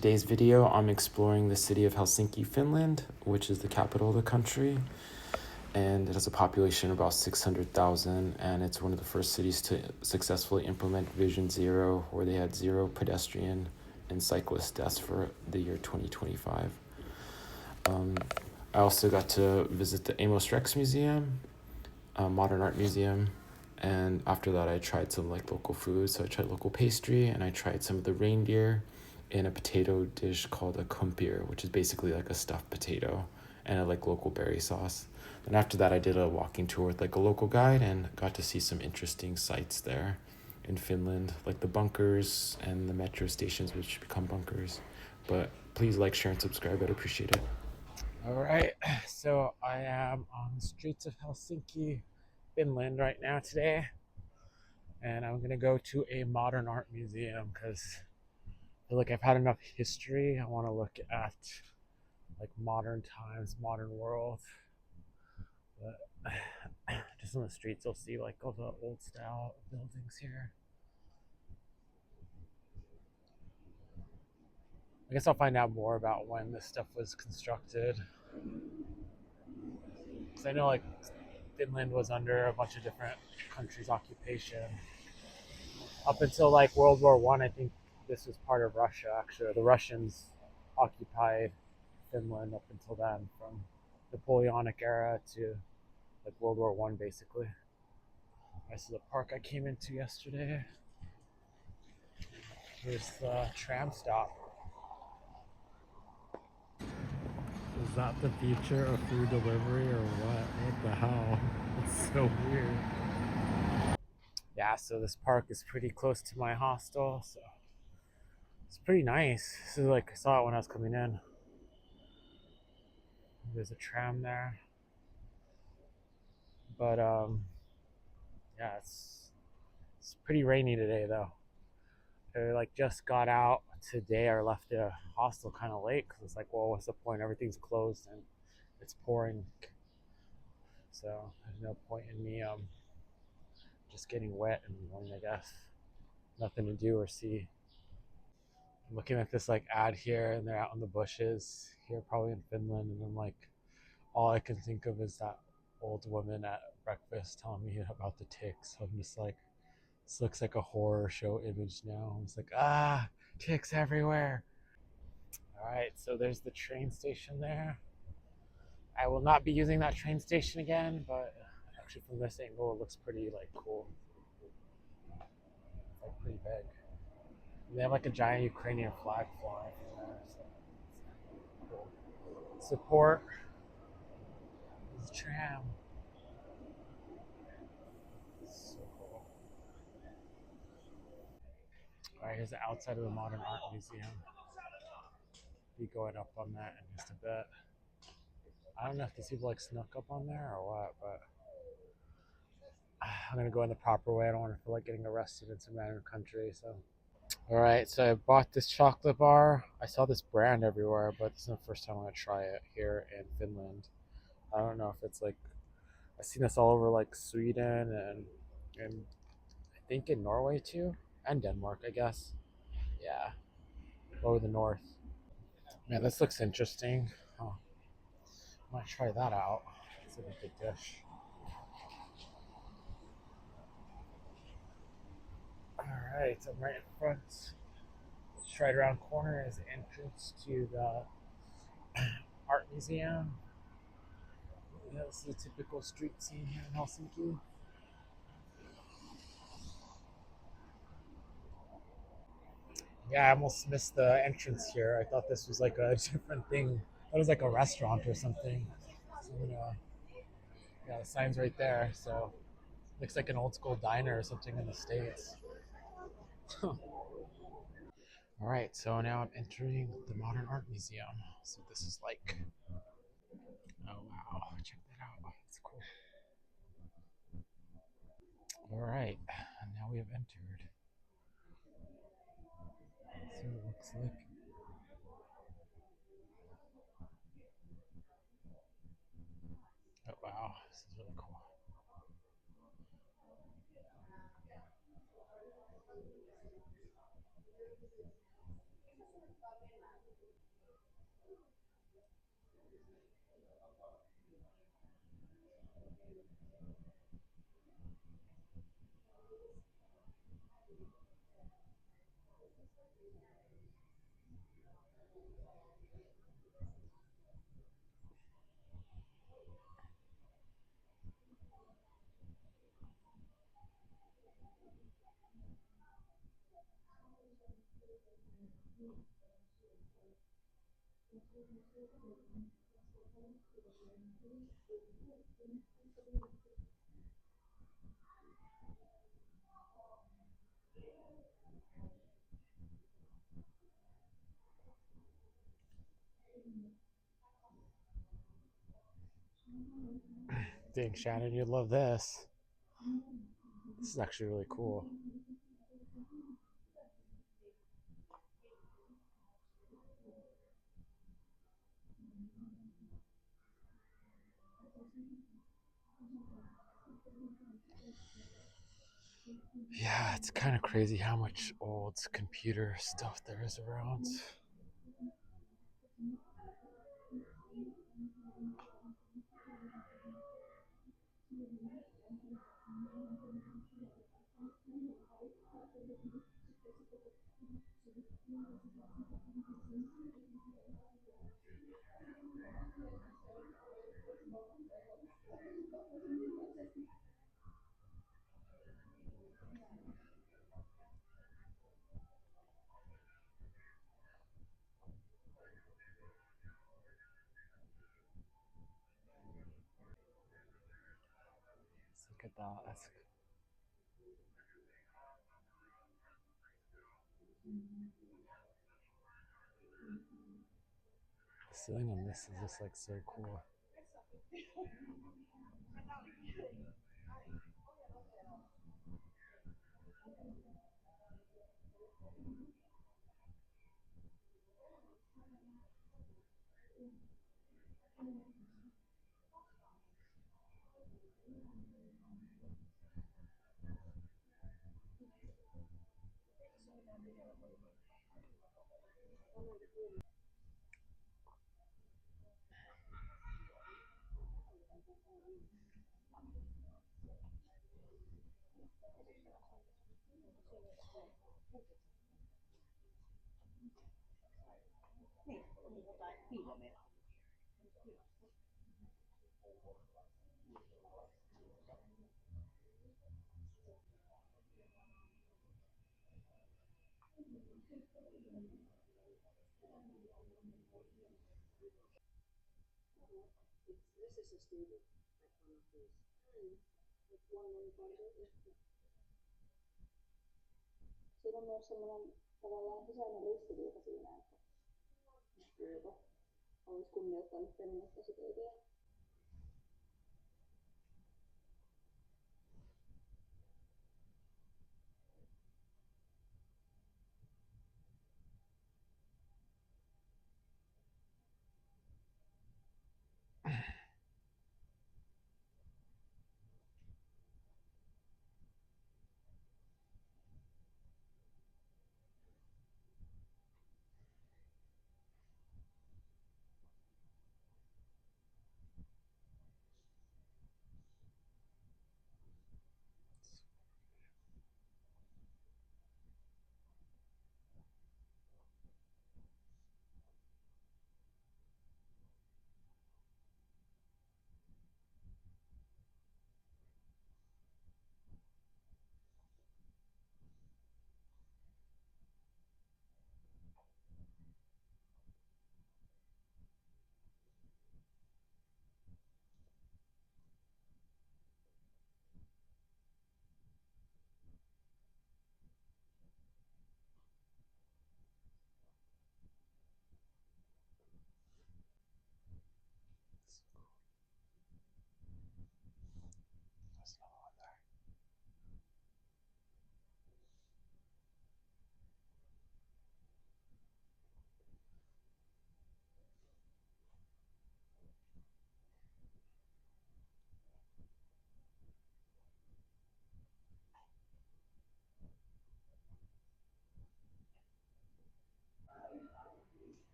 today's video, I'm exploring the city of Helsinki, Finland, which is the capital of the country. And it has a population of about 600,000, and it's one of the first cities to successfully implement Vision Zero, where they had zero pedestrian and cyclist deaths for the year 2025. I also got to visit the Amos Rex Museum, a modern art museum, and after that I tried some local food. So I tried local pastry, and I tried some of the reindeer in a potato dish called a kumpir, which is basically like a stuffed potato and a local berry sauce. And after that I did a walking tour with a local guide and got to see some interesting sites there in Finland, like the bunkers and the metro stations which become bunkers. But please share and subscribe, I'd appreciate it. All right, so I am on the streets of Helsinki, Finland right now today, and I'm gonna go to a modern art museum because I feel like I've had enough history. I want to look at modern times, modern world. But just on the streets, you'll see all the old style buildings here. I guess I'll find out more about when this stuff was constructed. Because I know Finland was under a bunch of different countries' occupation up until World War One. I think this was part of Russia. Actually, the Russians occupied Finland up until then, from Napoleonic era to World War One, basically. This is the park I came into yesterday. Here's the tram stop. Is that the future of food delivery or what? What the hell? It's so weird. Yeah, so this park is pretty close to my hostel, so it's pretty nice. This is I saw it when I was coming in. There's a tram there. But yeah, it's pretty rainy today though. I just got out today, or left the hostel kind of late because it's well, what's the point? Everything's closed and it's pouring, so there's no point in me just getting wet in the morning. I guess nothing to do or see. I'm looking at this ad here, and they're out in the bushes here, probably in Finland, and I'm all I can think of is that old woman at breakfast telling me about the ticks. So I'm just this looks like a horror show image now. I'm just ticks everywhere. All right, so there's the train station there. I will not be using that train station again, but actually from this angle, it looks pretty cool. It's pretty big. And they have a giant Ukrainian flag flying from there. So cool. Support the tram. So cool. All right, here's the outside of the Modern Art Museum. Be going up on that in just a bit. I don't know if these people snuck up on there or what, but I'm gonna go in the proper way. I don't want to feel getting arrested in some random country. So, all right. So I bought this chocolate bar. I saw this brand everywhere, but this is the first time I'm gonna try it here in Finland. I don't know if it's I've seen this all over Sweden and I think in Norway too, and Denmark, I guess. Yeah, over the north. Man, this looks interesting. Oh, I might try that out. It's a big dish. All right, I'm right in front. Just right around the corner is the entrance to the art museum. Yeah, this is a typical street scene here in Helsinki. Yeah, I almost missed the entrance here. I thought this was a different thing. It was a restaurant or something. So, yeah, the sign's right there. So looks like an old school diner or something in the States. All right, so now I'm entering the Modern Art Museum. So this is oh wow, check that out. It's cool. All right, and now we have entered. Let's see what it looks like. Oh wow, this is really cool. Dang, Shannon, you'd love this. This is actually really cool. Yeah, it's kind of crazy how much old computer stuff there is around. Let's look at that. The ceiling on this is just like so cool. Siinä on myös sellainen tavallaan sisäinen ristiriita siinä, että olisi kunnioittanut perinnettä ja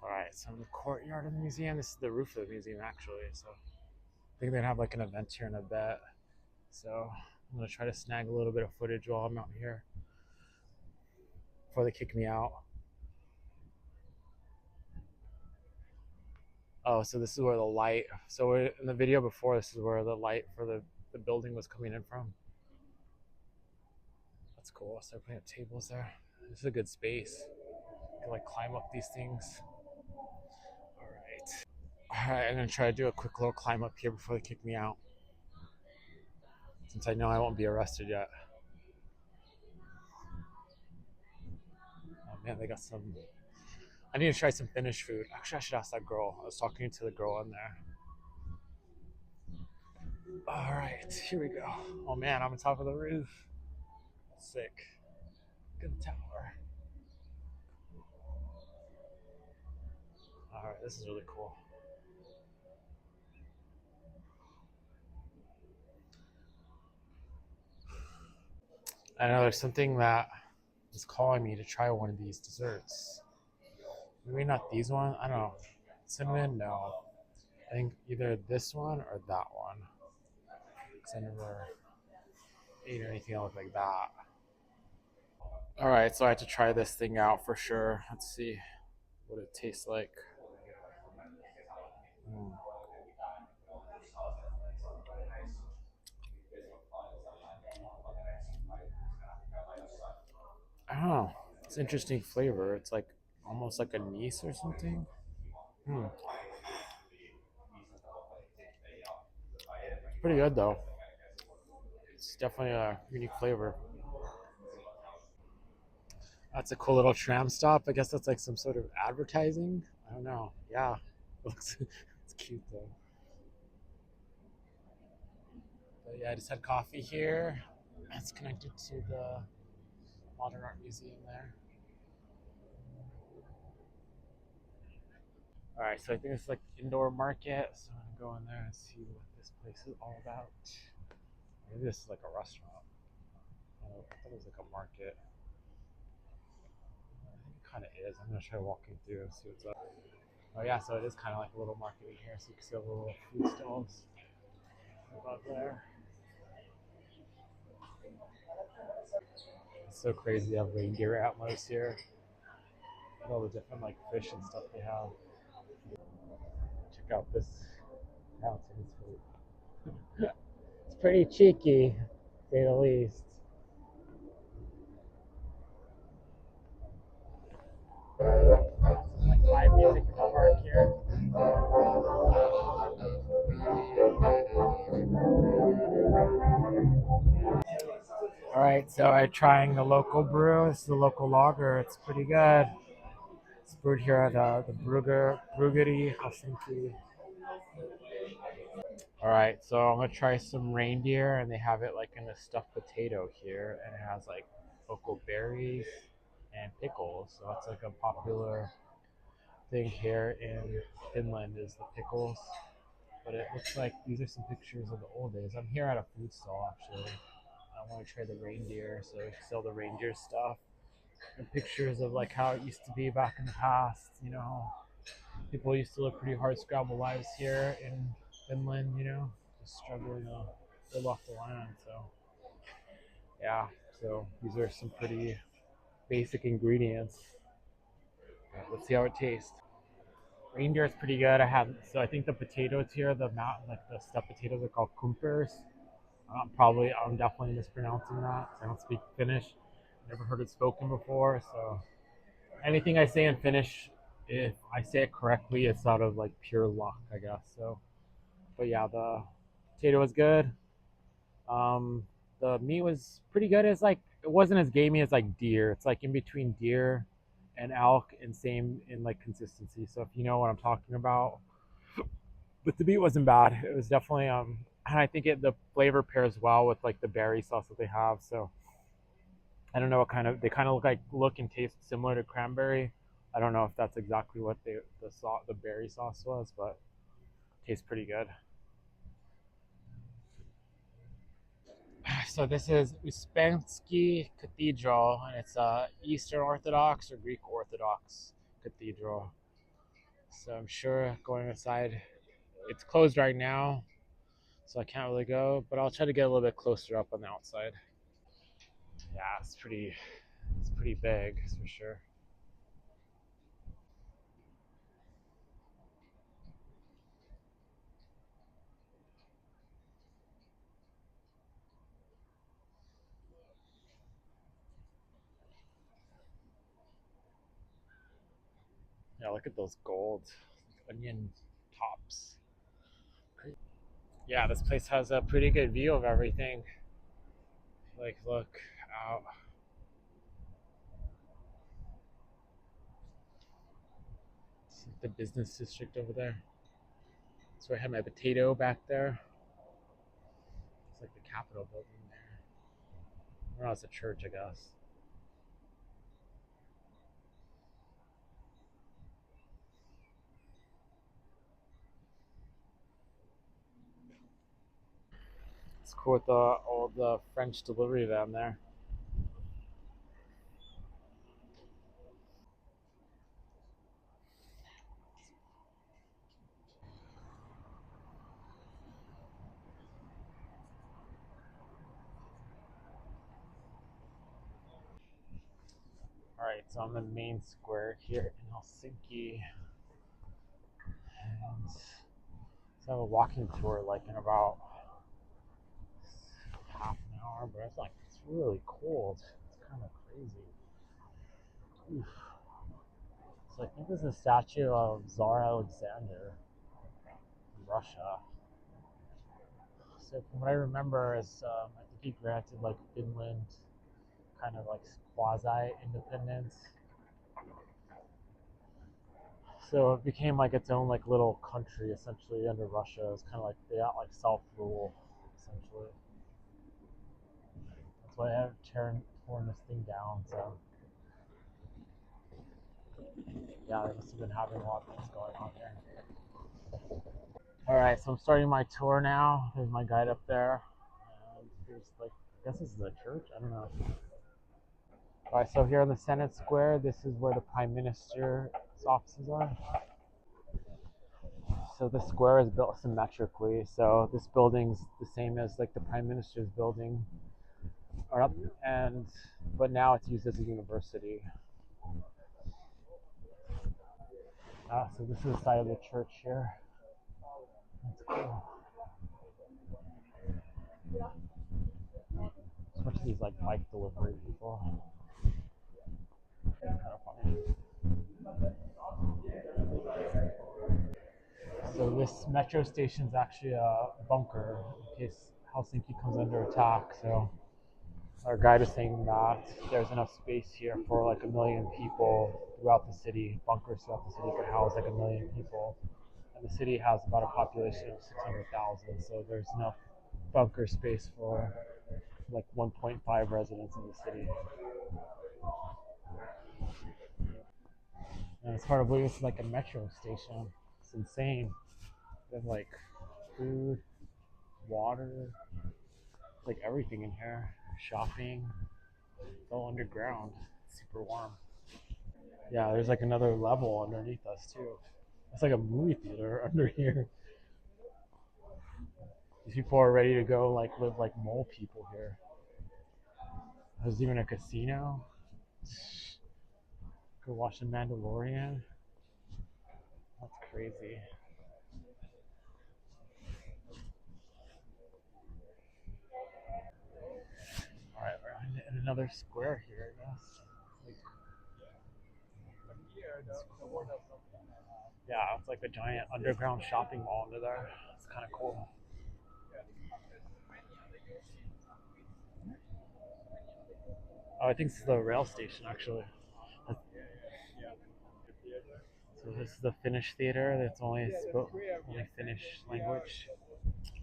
All right, so in the courtyard of the museum, this is the roof of the museum actually. So I think they're gonna have like an event here in a bit. So I'm gonna try to snag a little bit of footage while I'm out here before they kick me out. Oh, so this is where the light. So in the video before, this is where the light for the building was coming in from. That's cool. So they're putting up tables there. This is a good space. You can like climb up these things. All right. All right, I'm gonna try to do a quick little climb up here before they kick me out, since I know I won't be arrested yet. Oh man, they got some. I need to try some Finnish food. Actually, I should ask that girl. I was talking to the girl in there. All right, here we go. Oh man, I'm on top of the roof. Sick. Good tower. All right, this is really cool. I know there's something that is calling me to try one of these desserts. Maybe not these one. I don't know. Cinnamon? No. I think either this one or that one. Because I never ate anything else like that. All right, so I had to try this thing out for sure. Let's see what it tastes like. Mm. I don't know. It's interesting flavor. It's like almost like anise or something. Hmm. It's pretty good though. It's definitely a unique flavor. That's a cool little tram stop. I guess that's like some sort of advertising. I don't know. Yeah, it looks it's cute though. But yeah, I just had coffee here. It's connected to the Modern Art Museum there. All right, so I think it's like indoor market. So I'm gonna go in there and see what this place is all about. Maybe this is like a restaurant. Oh, I thought it was like a market. I think it kind of is. I'm gonna try walking through and see what's up. Oh yeah, so it is kind of like a little market in here. So you can see all the little food stalls above there. It's so crazy. They have reindeer antlers here. All the different like fish and stuff they have. Check out this fountain. It's pretty cheeky, to say the least. Some like live music in the park here. All right, so I'm trying the local brew. This is the local lager. It's pretty good. It's brewed here at the Bruggery Helsinki. All right, so I'm gonna try some reindeer, and they have it like in a stuffed potato here, and it has like local berries and pickles. So it's like a popular thing here in Finland is the pickles. But it looks like these are some pictures of the old days. I'm here at a food stall actually. I want to try the reindeer, so they sell the reindeer stuff and pictures of like how it used to be back in the past. You know, people used to live pretty hard scrabble lives here in Finland. You know, just struggling to live off the land. So yeah, so these are some pretty basic ingredients. Let's see how it tastes. Reindeer is pretty good. I think the potatoes here, like the stuffed potatoes are called kumpers. I'm definitely mispronouncing that. I don't speak Finnish. Never heard it spoken before, so anything I say in Finnish, if I say it correctly, it's out of like pure luck, I guess. So, but yeah, the potato was good. Um, the meat was pretty good. It's like it wasn't as gamey as like deer. It's like in between deer and elk, and same in like consistency. So if you know what I'm talking about, but the meat wasn't bad. It was definitely and I think the flavor pairs well with like the berry sauce that they have. So I don't know what kind of they kind of look and taste similar to cranberry. I don't know if that's exactly what the berry sauce was, but it tastes pretty good. So this is Uspensky Cathedral, and it's a Eastern Orthodox or Greek Orthodox cathedral. So I'm sure going inside, it's closed right now, so I can't really go. But I'll try to get a little bit closer up on the outside. Yeah, it's pretty big, that's for sure. Yeah, look at those gold onion tops. Yeah, this place has a pretty good view of everything. Like, look out. It's like the business district over there. So I have my potato back there. It's like the Capitol building there. Or it's a church, I guess. It's cool with the all the French delivery van there. All right, so I'm in the main square here in Helsinki, and so I have a walking tour like in about half an hour, but it's really cold. It's kind of crazy. Oof. So I think this is a statue of Tsar Alexander in Russia. So from what I remember is I think he granted like Finland kind of like quasi independence. So it became like its own like little country essentially under Russia. It's kind of like they got like self rule essentially. That's why I have torn this thing down. So yeah, they must have been having a lot of things going on here. All right, so I'm starting my tour now. There's my guide up there. And here's like, I guess this is a church. I don't know. All right, so here in the Senate Square, this is where the Prime Minister's offices are. So the square is built symmetrically. So this building's the same as like the Prime Minister's building, or up, and but now it's used as a university. So this is the side of the church here. That's cool. So much of these like bike delivery people. Kind of funny. So this metro station is actually a bunker in case Helsinki comes under attack. So our guide is saying that there's enough space here for like 1 million people throughout the city. Bunkers throughout the city could house like 1 million people, and the city has about a population of 600,000. So there's enough bunker space for like 1.5 residents in the city. And it's hard to believe it's like a metro station. It's insane. There's like food, water, like everything in here. Shopping. It's all underground. It's super warm. Yeah, there's like another level underneath us too. It's like a movie theater under here. These people are ready to go like live like mole people here. There's even a casino. Go watch The Mandalorian. That's crazy. All right, we're in another square here, I guess. Like, cool. Yeah, it's like a giant underground shopping mall under there. It's kind of cool. Oh, I think this is the rail station actually. So this is the Finnish theater. That's only Finnish language.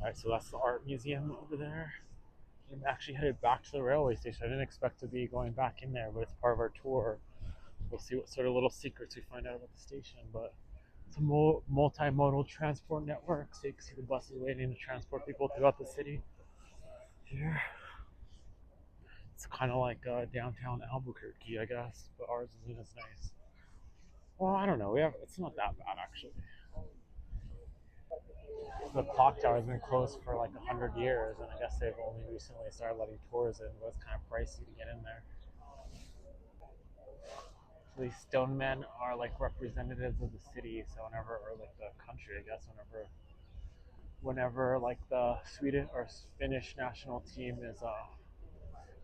All right, so that's the art museum over there. I'm actually headed back to the railway station. I didn't expect to be going back in there, but it's part of our tour. We'll see what sort of little secrets we find out about the station. But it's a multimodal transport network, so you can see the buses waiting to transport people throughout the city here. It's kind of like downtown Albuquerque, I guess, but ours isn't as nice. Well, I don't know. It's not that bad actually. The clock tower has been closed for like 100 years, and I guess they've only recently started letting tours in, but it's kind of pricey to get in there. So these stone men are like representatives of the city, so whenever, or like the country, I guess, whenever like the Swedish or Finnish national team is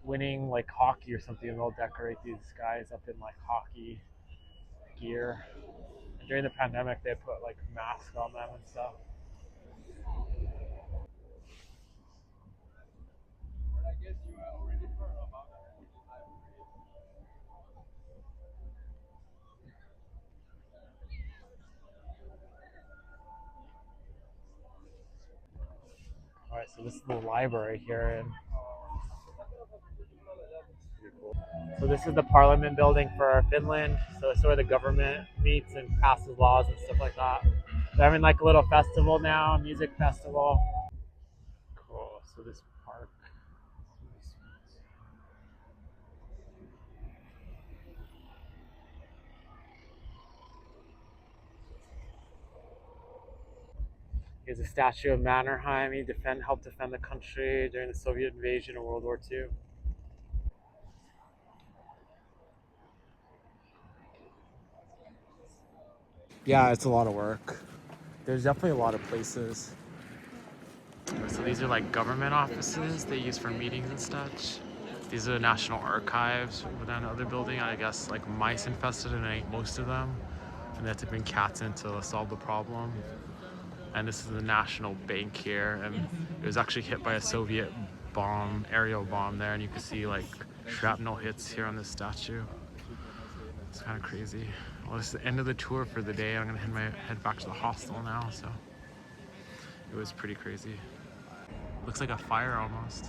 winning like hockey or something, they'll decorate these guys up in like hockey gear. And during the pandemic, they put like masks on them and stuff. All right, so this is the library here, and so this is the Parliament building for Finland. So it's where the government meets and passes laws and stuff like that. They're having like a little festival now, music festival. Cool. So this park. Here's a statue of Mannerheim. He helped defend the country during the Soviet invasion of World War II. Yeah, it's a lot of work. There's definitely a lot of places. So these are like government offices they use for meetings and such. These are the National Archives within another building. I guess like mice infested and ate most of them. And they had to bring cats in to solve the problem. And this is the National Bank here. And it was actually hit by a Soviet bomb, aerial bomb there. And you can see like shrapnel hits here on this statue. It's kind of crazy. Well, this is the end of the tour for the day. I'm gonna head back to the hostel now. So it was pretty crazy. Looks like a fire almost.